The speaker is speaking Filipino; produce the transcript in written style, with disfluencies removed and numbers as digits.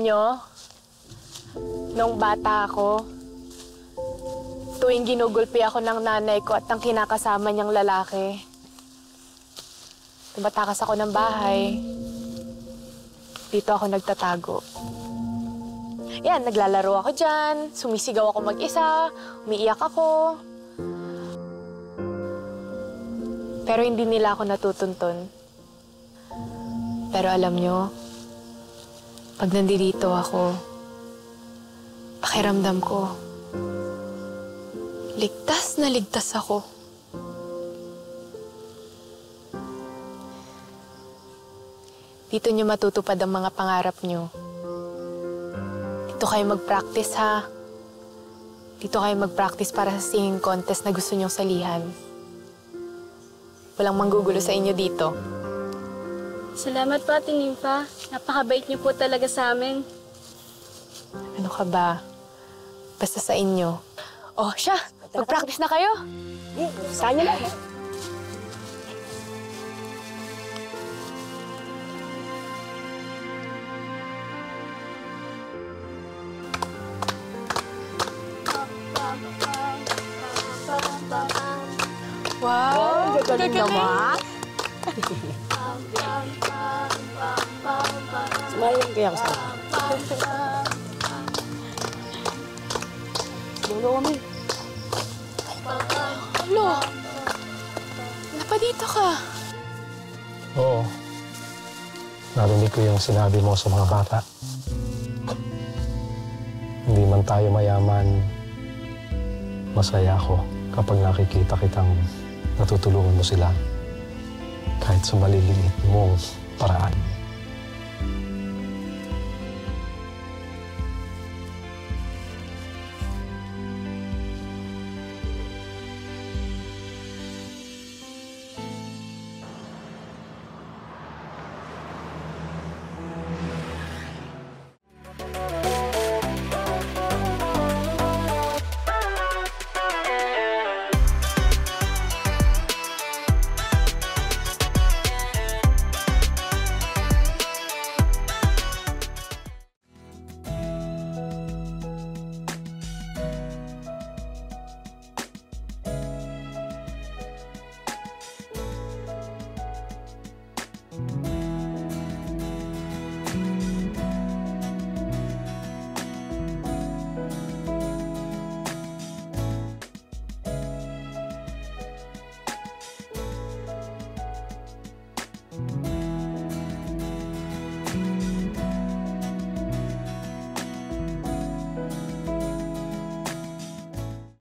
nyo, nung bata ako, tuwing ginugulpi ako ng nanay ko at ng kinakasama niyang lalaki, tumatakas ako ng bahay. Dito ako nagtatago. Yan, naglalaro ako dyan, sumisigaw ako mag-isa, umiiyak ako. Pero hindi nila ako natutunton. Pero alam nyo, pag nandito ako, pakiramdam ko, ligtas na ligtas ako. Dito nyo matutupad ang mga pangarap nyo. Dito kayo mag-practice, ha? Dito kayo mag-practice para sa singing contest na gusto nyong salihan. Walang manggugulo sa inyo dito. Salamat po, Ate Nympha. Napakabait niyo po talaga sa amin. Ano ka ba? Basta sa inyo. Oh, siya! Mag-practice na kayo! Saan niyo lang? Wow! Galing naman! Sumayon kaya ako sa'yo. Dulo kami. Lo! Napadito ka. Oo. Narinig ko yung sinabi mo sa mga bata. Hindi man tayo mayaman, masaya ako kapag nakikita kitang natutulungan mo sila kahit sa maliliit mong paraan.